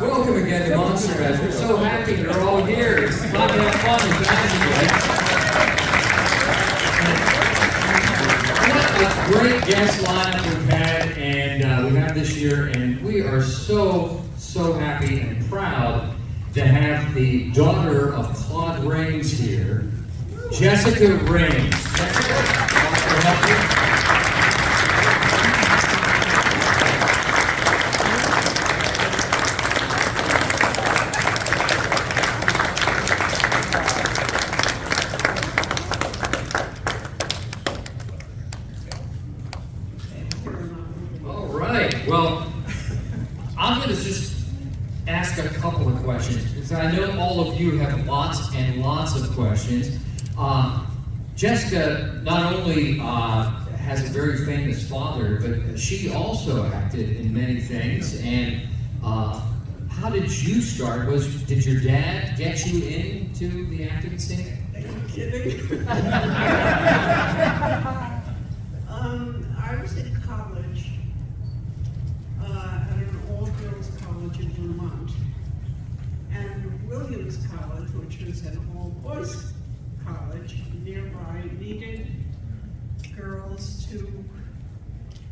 Welcome again to Monster Guys. We're so happy you're all here. It's fun to have fun with What a great guest lineup we've had, and we have this year, and we are so happy and proud to have the daughter of Claud Rains here, Jessica Rains. All right. Well, I'm going to just ask a couple of questions because I know all of you have lots and lots of questions. Jessica not only has a very famous father, but she also acted in many things. And how did you start? Did your dad get you into the acting scene? Are you kidding? I was in college, at an all-girls college in Vermont, and Williams College, which was an all-boys college nearby, needed girls to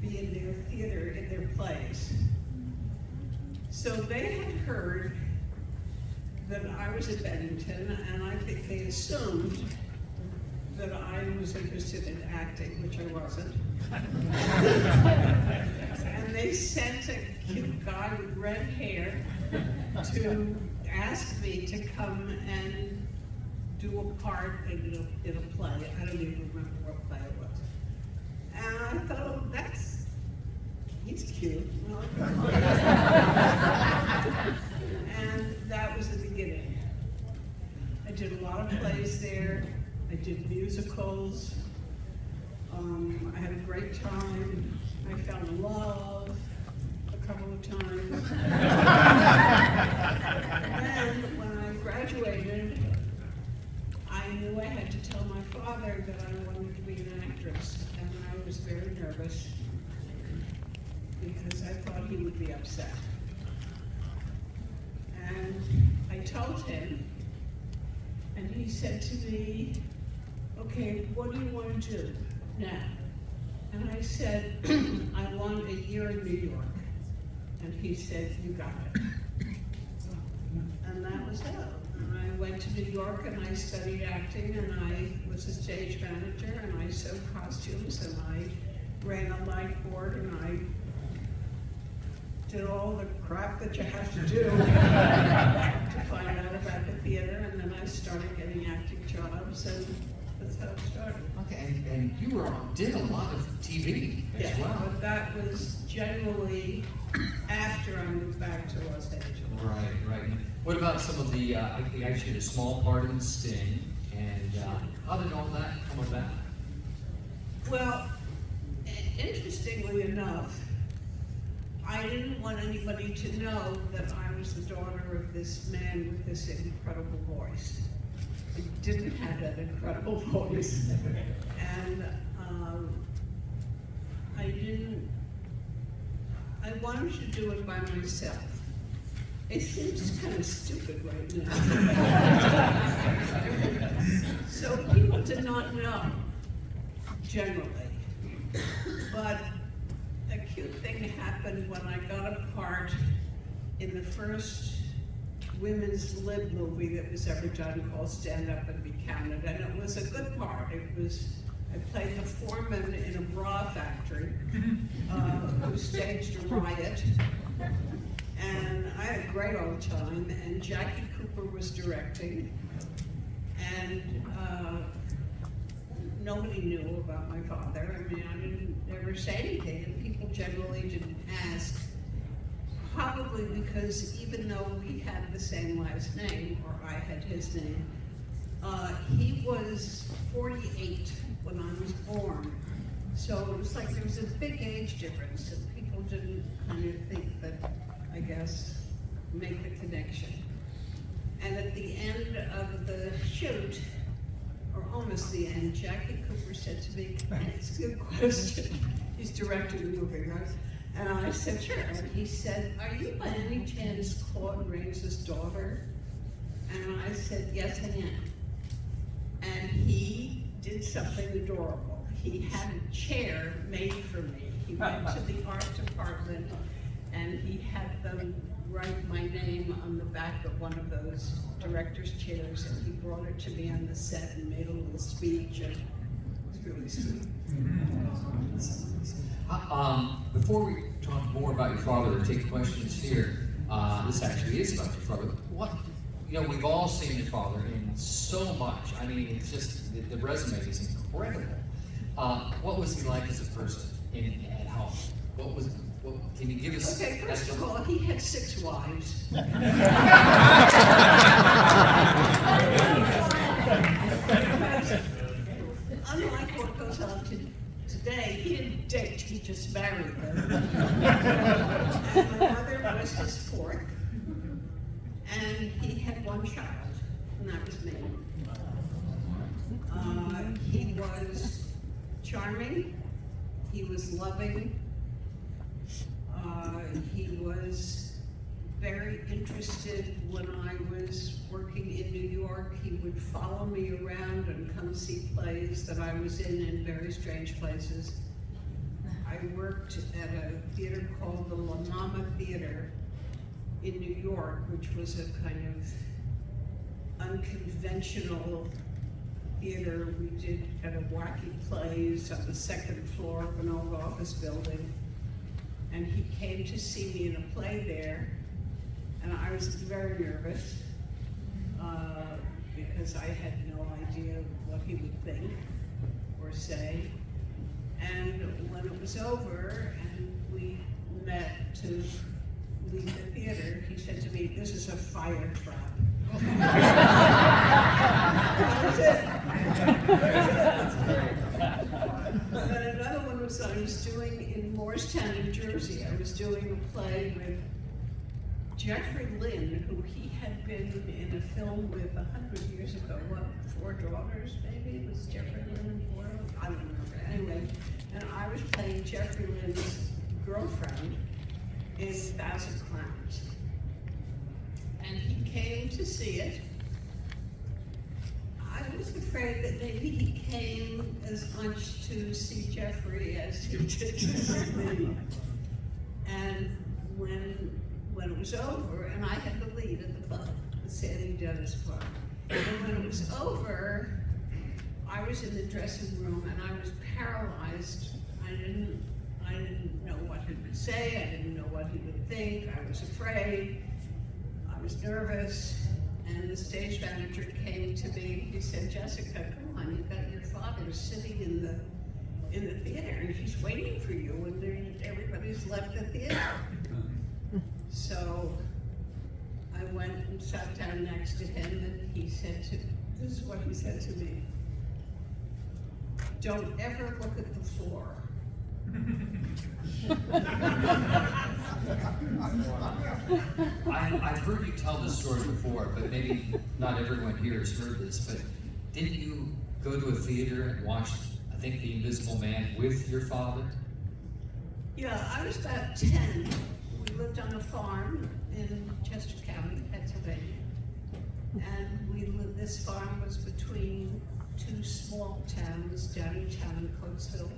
be in their theater, in their plays. So they had heard that I was at Bennington, and I think they assumed that I was interested in acting, which I wasn't. And they sent a cute guy with red hair to ask me to come and do a part in a play. I don't even remember what play it was. And I thought, oh, he's cute. And that was the beginning. I did a lot of plays there. I did musicals. I had a great time. I fell in love a couple of times. And then when I graduated, I knew I had to tell my father that I wanted to be an actress. And I was very nervous because I thought he would be upset. And I told him, and he said to me, okay, what do you want to do now? And I said, I want a year in New York. And he said, you got it. And that was it. And I went to New York and I studied acting, and I was a stage manager, and I sewed costumes, and I ran a light board, and I did all the crap that you have to do to find out about the theater, and then I started getting acting jobs, and that's how it started. Okay, and you did a lot of TV as well. But that was generally after I moved back to Los Angeles. Right. What about some of the, you actually had a small part in Sting, and how did all that come about? Well, interestingly enough, I didn't want anybody to know that I was the daughter of this man with this incredible voice. I didn't have that incredible voice. And I wanted to do it by myself. It seems kind of stupid right now. So people did not know, generally. But a cute thing happened when I got a part in the first women's lib movie that was ever done, called Stand Up and Be Counted, and it was a good part. I played the foreman in a bra factory who staged a riot, and I had a great old time, and Jackie Cooper was directing, and nobody knew about my father. I mean, I didn't ever say anything, and people generally didn't ask. Probably because even though we had the same last name, or I had his name, he was 48 when I was born. So it was like there was a big age difference, and people didn't kind of think that, I guess, make the connection. And at the end of the shoot, or almost the end, Jackie Cooper said to me, "It's a good question." He's directing the movie, right? And I said, sure. And he said, are you by any chance Claud Rains' daughter? And I said, yes, I am. And he did something adorable. He had a chair made for me. He went to the art department and he had them write my name on the back of one of those director's chairs, and he brought it to me on the set and made a little speech, and it was really sweet. Before we talk more about your father and take questions here, this actually is about your father. What, we've all seen your father in so much. I mean, it's just, the resume is incredible. What was he like as a person at home? Can you give us? Okay, first of all, he had 6 wives. Unlike what goes on today, he didn't date, he just married them. And my mother was his 4th, and he had 1 child, and that was me. He was charming, he was loving, he was very interested when I was working in New York. He would follow me around and come see plays that I was in very strange places. I worked at a theater called the La Mama Theater in New York, which was a kind of unconventional theater. We did kind of wacky plays on the 2nd floor of an old office building. And he came to see me in a play there, and I was very nervous because I had no idea what he would think or say. And when it was over and we met to leave the theater, he said to me, "This is a fire trap." That was it. And then another one was I was doing in Morristown, New Jersey. I was doing a play with Jeffrey Lynn, who he had been in a film with 100 years ago. What, 4 Daughters, maybe? It was Jeffrey Lynn, 4? I don't remember. Anyway, and I was playing Jeffrey Lynn's girlfriend in Thousand Clowns. And he came to see it. I was afraid that maybe he came as much to see Jeffrey as he did to see me. And when it was over, and I had the lead at the club, the Sandy Dennis Club. And when it was over, I was in the dressing room and I was paralyzed. I didn't know what he would say. I didn't know what he would think. I was afraid. I was nervous. And the stage manager came to me. He said, "Jessica, come on, you've got your father sitting in the theater, and he's waiting for you, and everybody's left the theater." So I went and sat down next to him, and this is what he said to me: "Don't ever look at the floor." I've heard you tell this story before, but maybe not everyone here has heard this, but didn't you go to a theater and watch, I think, The Invisible Man with your father? Yeah, I was about 10. We lived on a farm in Chester County, Pennsylvania. And this farm was between 2 small towns, Downingtown and Coatesville.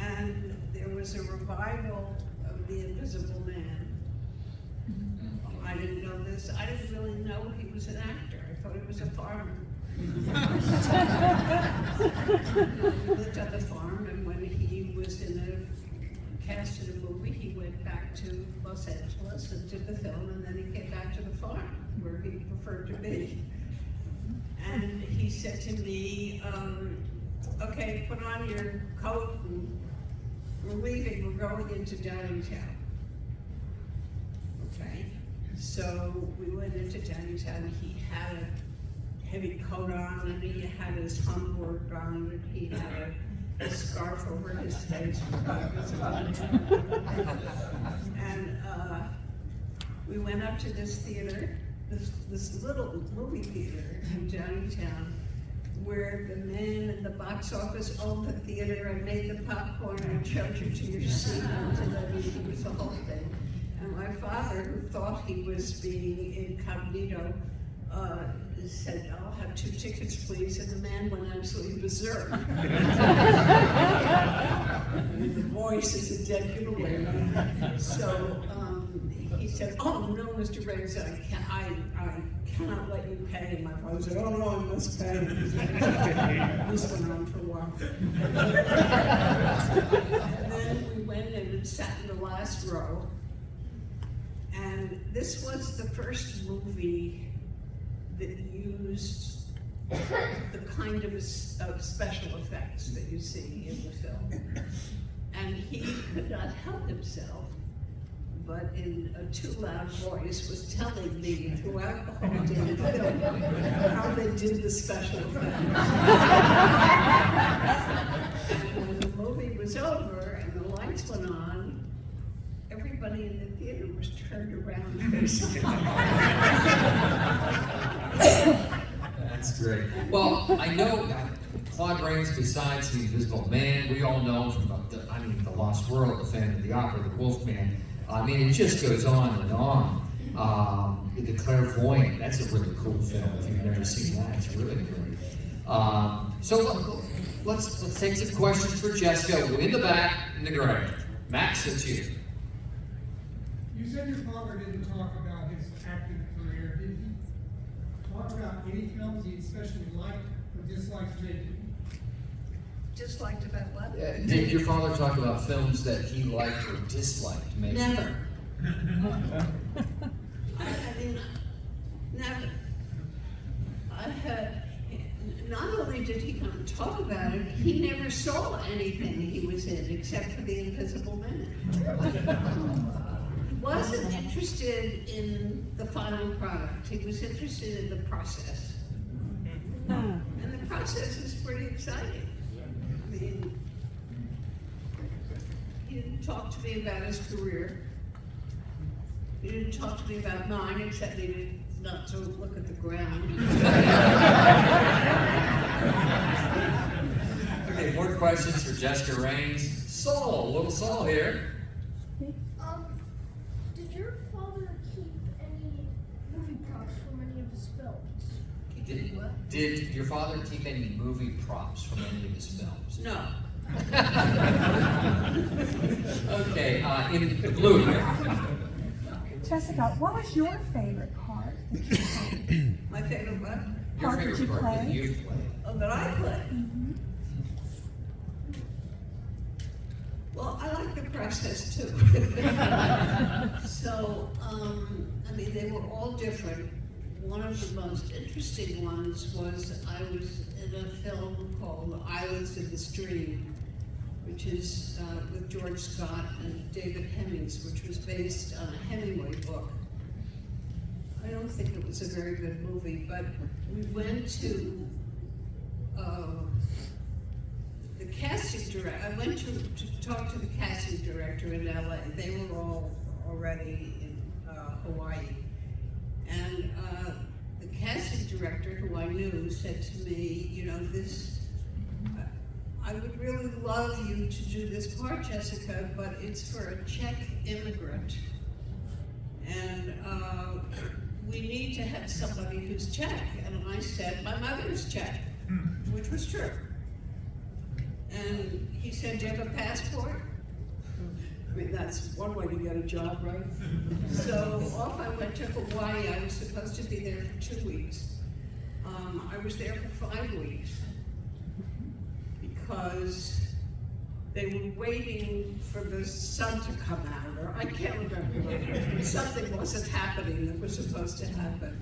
And there was a revival of The Invisible Man. I didn't know this. I didn't really know he was an actor. I thought he was a farmer. He lived on the farm, and when he was cast in a movie, he went back to Los Angeles and did the film, and then he came back to the farm, where he preferred to be. And he said to me, "Okay, put on your coat, and we're leaving, we're going into Downingtown." Okay, so we went into Downingtown. He had a heavy coat on, and he had his Humboldt on, and he had a scarf over his face. And we went up to this theater, this little movie theater in Downingtown, where the man in the box office owned the theater and made the popcorn and showed you to your seat until everything was the whole thing. And my father, who thought he was being incognito, said, "I'll have 2 tickets, please," and the man went absolutely berserk. And the voice is a dead giveaway. So he said, "Oh no, Mr. Rains, I cannot let you pay." And my father said, "Oh no, I must pay." This went on for a while. And then we went in and sat in the last row. And this was the first movie that used the kind of special effects that you see in the film. And he could not help himself, but in a too loud voice was telling me throughout the whole damn film how they did the special effects. And when the movie was over and the lights went on, everybody in the theater was turned around facing That's great. Well, I know Claud Rains, besides The Invisible Man, we all know him from The Lost World, The Phantom of the Opera, The Wolfman. I mean, it just goes on and on. The Clairvoyant, that's a really cool film. If you've never seen that, it's really great. So let's take some questions for Jessica. In the back, in the gray. Max, it's you. You said your father didn't talk about his acting career. Did he talk about any films he especially liked or disliked making? Disliked about what? Did your father talk about films that he liked or disliked making? Never. I mean, never. Not only did he not talk about it, he never saw anything he was in except for The Invisible Man. He wasn't interested in the final product. He was interested in the process. And the process is pretty exciting. I mean, he didn't talk to me about his career. He didn't talk to me about mine, except he did not to look at the ground. Okay, more questions for Jessica Rains. Saul, little Saul here. Did your father keep any movie props from any of his films? Did your father keep any movie props from any of his films? No. Okay, in the blue. Jessica, what was your favorite part? My favorite what? Your Part did favorite you part that play? you've played. Oh, that I play. Well, I like the process too. So, I mean, they were all different. One of the most interesting ones was I was in a film called Islands in the Stream, which is with George Scott and David Hemmings, which was based on a Hemingway book. I don't think it was a very good movie, but we went to the casting director. I went to talk to the casting director in LA. They were all already in Hawaii. And the casting director, who I knew, said to me, you know, I would really love you to do this part, Jessica, but it's for a Czech immigrant. And we need to have somebody who's Czech. And I said, my mother's Czech, which was true. And he said, do you have a passport? I mean, that's one way to get a job, right? So off I went to Hawaii. I was supposed to be there for 2 weeks. I was there for 5 weeks because they were waiting for the sun to come out, or I can't remember what. Something wasn't happening that was supposed to happen.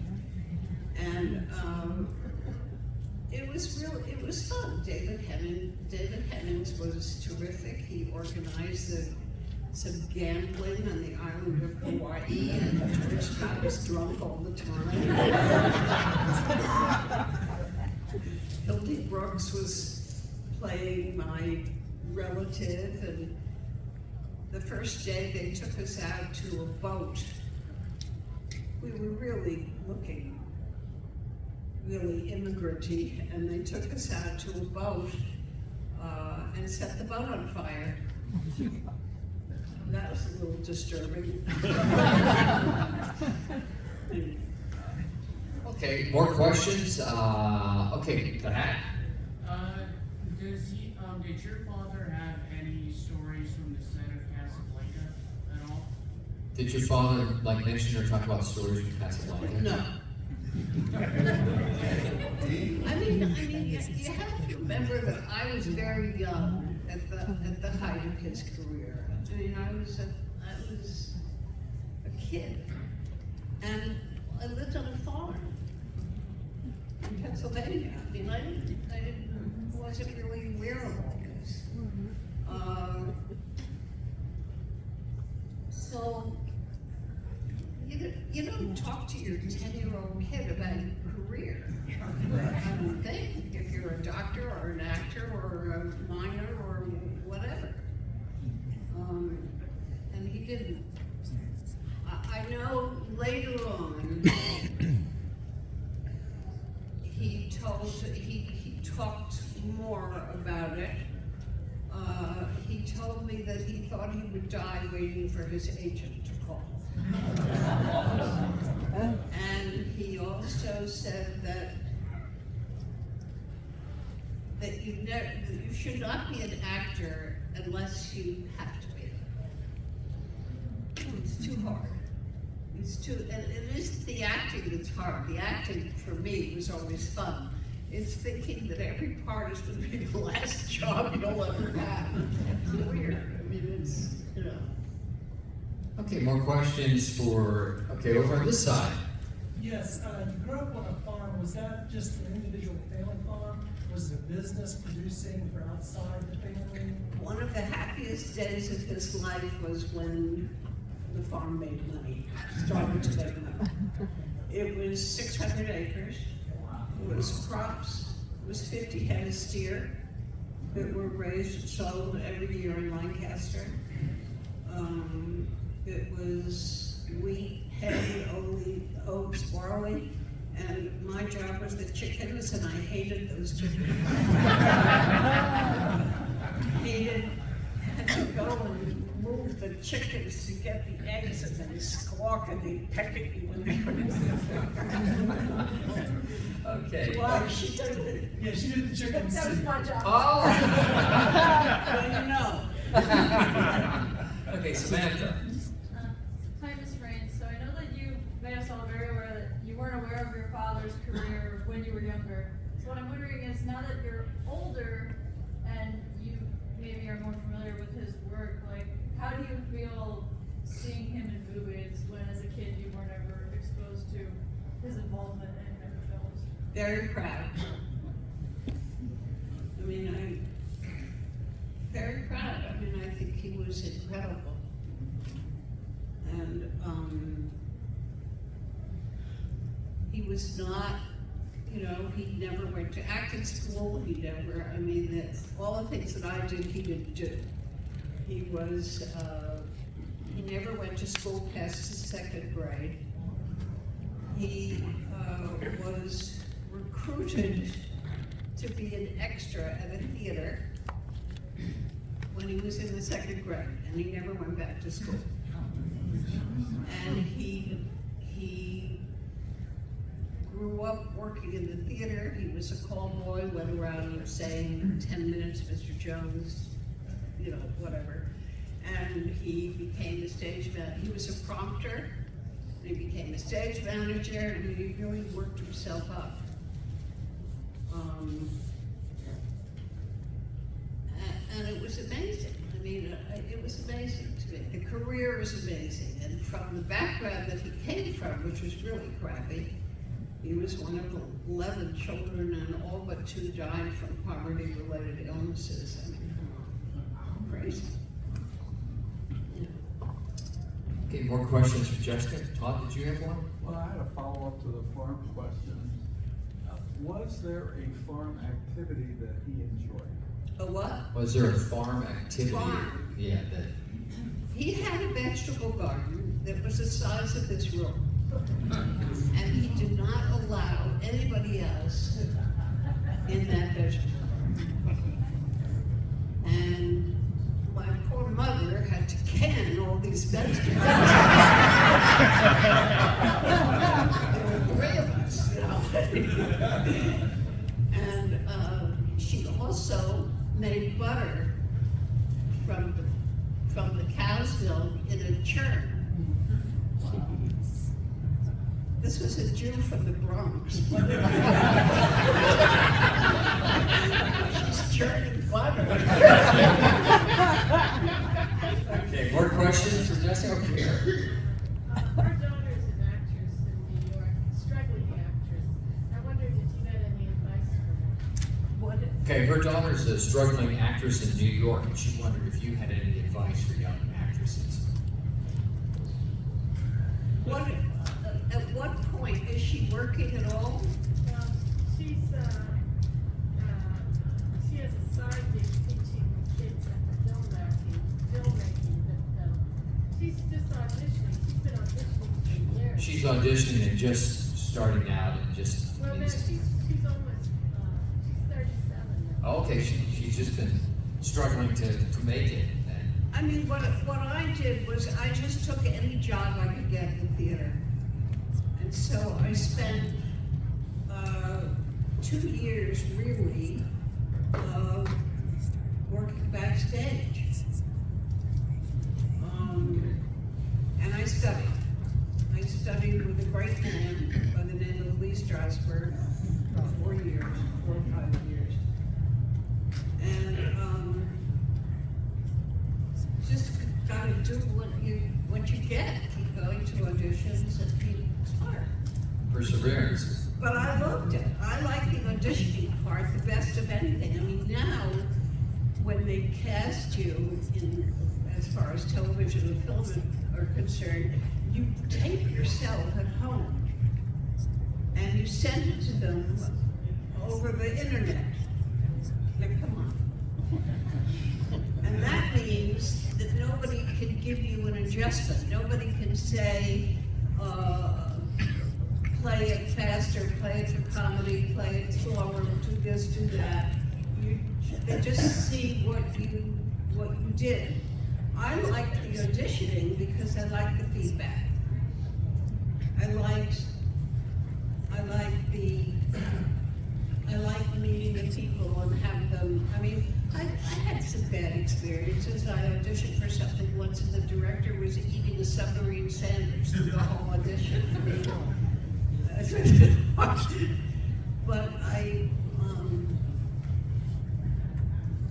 And it was fun. David Hemmings was terrific. He organized some gambling on the island of Hawaii, and George Scott was drunk all the time. Hildy Brooks was playing my relative, and the first day they took us out to a boat. We were really looking really immigrant-y, and they took us out to a boat and set the boat on fire. That was a little disturbing. Okay, more questions? Okay, the hat. Did your father have any stories from the set of Casablanca at all? Did your father like mention or talk about stories from Casablanca? No. I mean, you have to remember that I was very young at the height of his career. I mean, I was a kid, and I lived on a farm in Pennsylvania. I mean, wasn't really aware of all this. So you don't talk to your 10-year-old kid about your career. I don't think, if you're a doctor or an actor or a miner or whatever. And he didn't. I know later on he talked more about it. He told me that he thought he would die waiting for his agent to call. And he also said that you should not be an actor unless you have to be. It's too hard. And it isn't the acting that's hard. The acting for me was always fun. It's thinking that every part is going to be the last job you'll ever have. It's weird. I mean, it's, you know. Okay, more questions for, over on this side. Yes, you grew up on a farm. Was that just an individual family farm? Was it a business producing for outside the family? One of the happiest days of his life was when the farm made money, started to make money. It was 600 acres. It was crops. It was 50 head of steer that were raised and sold every year in Lancaster. It was wheat, hay, oats, barley, and my job was the chickens, and I hated those chickens. Had to go and move the chickens to get the eggs, and then squawk and they peck at you when they were. Okay. Well, she did it. Yeah, she did the chickens. That was my job. Oh! Well, Okay, Samantha. Hi, Ms. Rains. So I know that you made us all very aware that you weren't aware of your father's career when you were younger. So what I'm wondering is, now that you're older and you maybe are more familiar with his work, like, how do you feel seeing him in movies when as a kid you weren't ever exposed to his involvement in films? very proud. I mean, I'm very proud. I mean, I think he was incredible. And he was not, you know, he never went to acting school. He never, I mean, that's all the things that I did, he didn't do. He was, he never went to school past his second grade. He was recruited to be an extra at a theater when he was in the second grade, and he never went back to school. And he grew up working in the theater. He was a call boy, went around saying 10 minutes, Mr. Jones, you know, whatever. And he became a stage manager. He was a prompter. He became a stage manager, and he really worked himself up. And it was amazing. I mean, it was amazing to me. The career is amazing. And from the background that he came from, which was really crappy, he was one of 11 children, and all but 2 died from poverty-related illnesses. I mean, crazy. Okay, more questions for Jessica. Todd, did you have one? Well, I had a follow-up to the farm question. Was there a farm activity that he enjoyed? A what? Was there a farm activity? Farm. Yeah, that. He had a vegetable garden that was the size of this room. And he did not allow anybody else in that vision. And my poor mother had to can all these vegetables. There were 3 of us, you know. And she also made butter from the cow's milk in a churn. This was a Jew from the Bronx. She's churning butter. Okay, more questions for Jessica? Our daughter is an actress in New York, struggling actress. I wondered if you had any advice for her. What? Okay, her daughter's a struggling actress in New York, and she wondered if you had any advice for young actresses. At what point is she working at all? She has a side gig teaching kids at the filmmaking. She's just auditioning. She's been auditioning for years. She's auditioning and just starting out and just. Well, no, she's almost, she's 37 now. Okay, she's just been struggling to make it. I mean, what I did was I just took any job I could get in the theater. And so I spent 2 years really working backstage. And I studied. I studied with a great man by the name of Lee Strasberg for 4 years, 4 or 5 years. And just gotta do what you get. Keep going to auditions and keep smart. Perseverance. But I loved it. I like the auditioning part the best of anything. I mean, now when they cast you in, as far as television and film are concerned, you tape yourself at home and you send it to them over the internet. Now, come on. And that means that nobody can give you an adjustment. Nobody can say, play it faster, play it for comedy, play it slower, do this, do that. They just see what you did. I liked the auditioning because I liked the feedback. I liked meeting the people and have them, I mean, I had some bad experiences. I auditioned for something once and the director was eating a submarine sandwich through the whole audition. But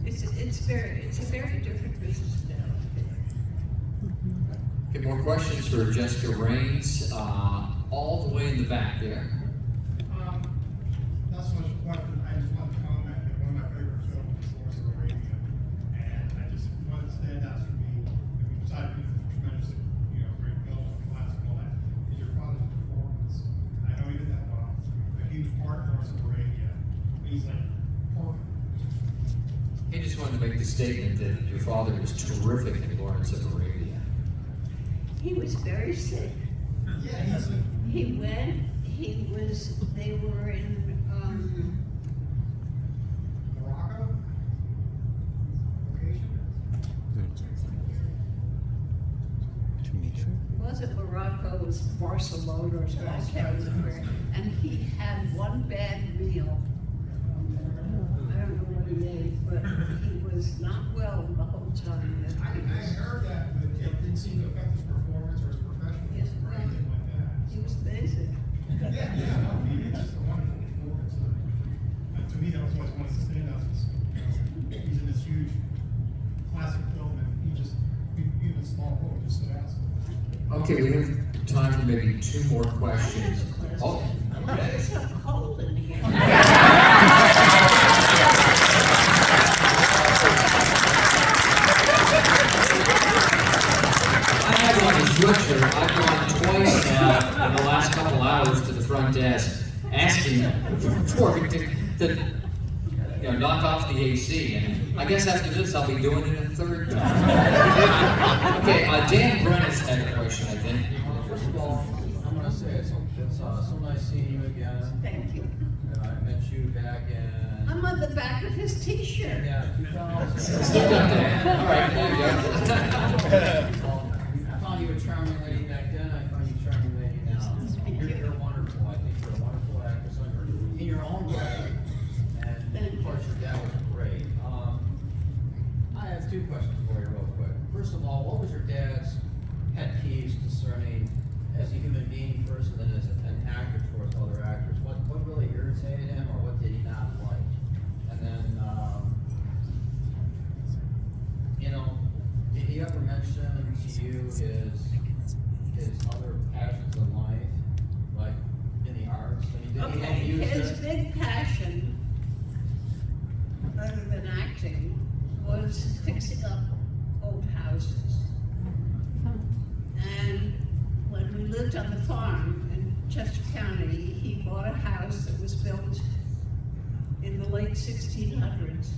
it's a very different business now. Okay, more questions for Jessica Rains, all the way in the back there. Not so much a question, I just want to comment that one of my favorite films is Lawrence of Arabia, and I just wanted to stand out to me, besides being a tremendous, great film, classical, that is your father's performance. I know he did that well, but he was part of Lawrence of Arabia. He's like perfect. He just wanted to make the statement that your father was terrific in Lawrence of Arabia. He was very sick. Yeah, They were in, Morocco? Location? was it Morocco, it was Barcelona or something, I can't remember. And he had one bad meal. I don't know what he ate, but he was not well the whole time. I heard that, but it didn't seem to affect his performance or his professionalism or anything like that. He was basic. Yeah, I mean, it's just a wonderful performance. To me, that was always one of the standouts. He's in this huge classic film, and even a small role just stood out. Okay, we have time for maybe 2 more questions. Oh, okay. It's so cold in here. I have on a sweatshirt. I've gone twice now in the last couple hours to the front desk asking for it to knock off the AC. And I guess after this, I'll be doing it a 3rd time. Okay, Dan Brennan had a question, I think. First of all, I'm going to say nice seeing you again. Thank you. And I met you back in. I'm on the back of his t-shirt. Yeah, 2000. Still got that. All right, there you go. I found you a charming lady back then. I find you a charming lady now. Thank you. You're wonderful. I think you're a wonderful actress in your own way. And of course, your dad was great. I have two questions for you, real quick. First of all, what was your dad's pet peeves concerning as a human being first, and then as an actor towards other actors? What really irritated him, or what did he not like? And then, did he ever mention to you his other passions in life, like in the arts? I mean, did he use His big passion, other than acting, was fixing up old houses. And when we lived on the farm in Chester County, he bought a house that was built in the late 1600s.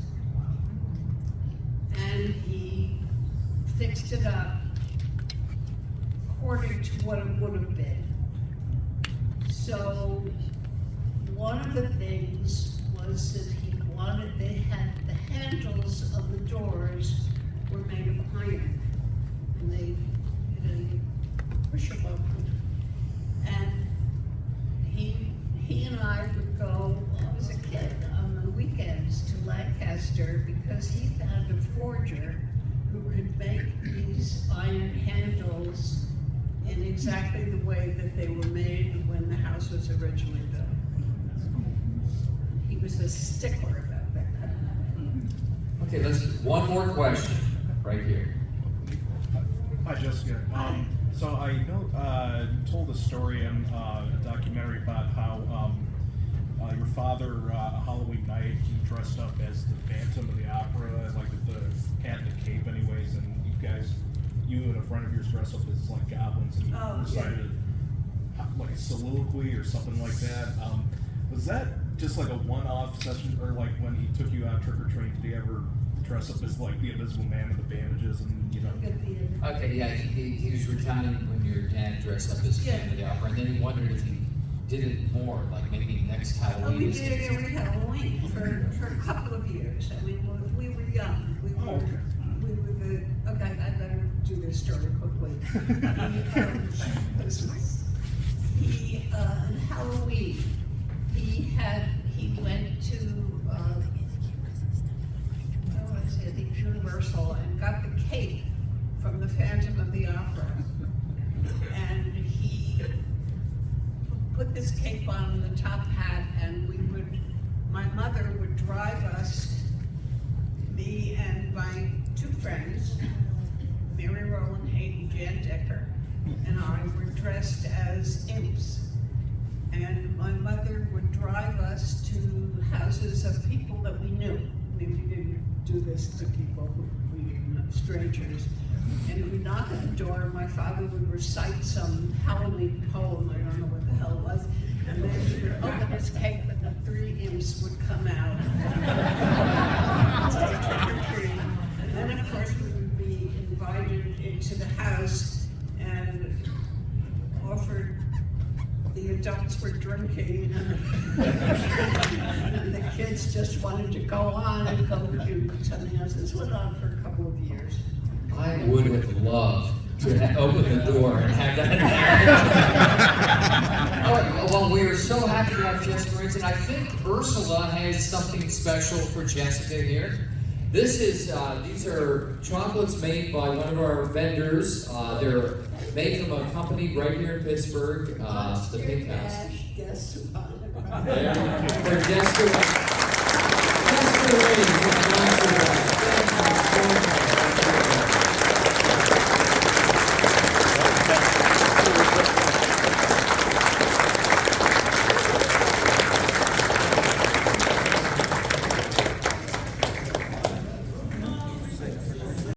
And he fixed it up according to what it would have been. So one of the things was that the handles of the doors were made of iron, and they push them open. And he and I would go, when I was a kid, on the weekends to Lancaster, because he found a forger who could make these iron handles in exactly the way that they were made when the house was originally built. He was a stickler about that. Okay, one more question, right here. Hi, Jessica. So I know you told a story in a documentary about how your father, Halloween night, he dressed up as the Phantom of the Opera, like with the hat and the cape anyways, and you and a friend of yours dressed up as like goblins and recited like a soliloquy or something like that. Was that just like a one-off session, or like when he took you out trick-or-treating, did he ever dress up as like the Invisible Man with the bandages and, you know? Okay, yeah, he was recounting when your dad dressed up as a Phantom of the Opera, and then he wondered if he did it more, like maybe next Halloween. We did it every Halloween for a couple of years. I mean, we were young. We were the, okay, I better do this story quickly. In Halloween, he went to, I think Universal, and got the cape from the Phantom of the Opera. And he put this cape on, the top hat, and my mother would drive us, me and my two friends, Mary Rowland Hayden, Jan Decker, and I were dressed as imps. And my mother would drive us to houses of people that we knew. I mean, we didn't do this to people who we didn't know, strangers. And we'd knock on the door, and my father would recite some Halloween poem, I don't know what the hell it was, and then he would open his cape and the three imps would come out. And then of course we would be invited into the house and offered, the adults were drinking and the kids just wanted to go on and go do something else. This went on for a couple of years. I would have loved to open the door and have that happen. All right, well, we are so happy to have Jessica Rains, and I think Ursula has something special for Jessica here. This is, these are chocolates made by one of our vendors. They're made from a company right here in Pittsburgh, the Pink House. Guess what? For Jessica Rains.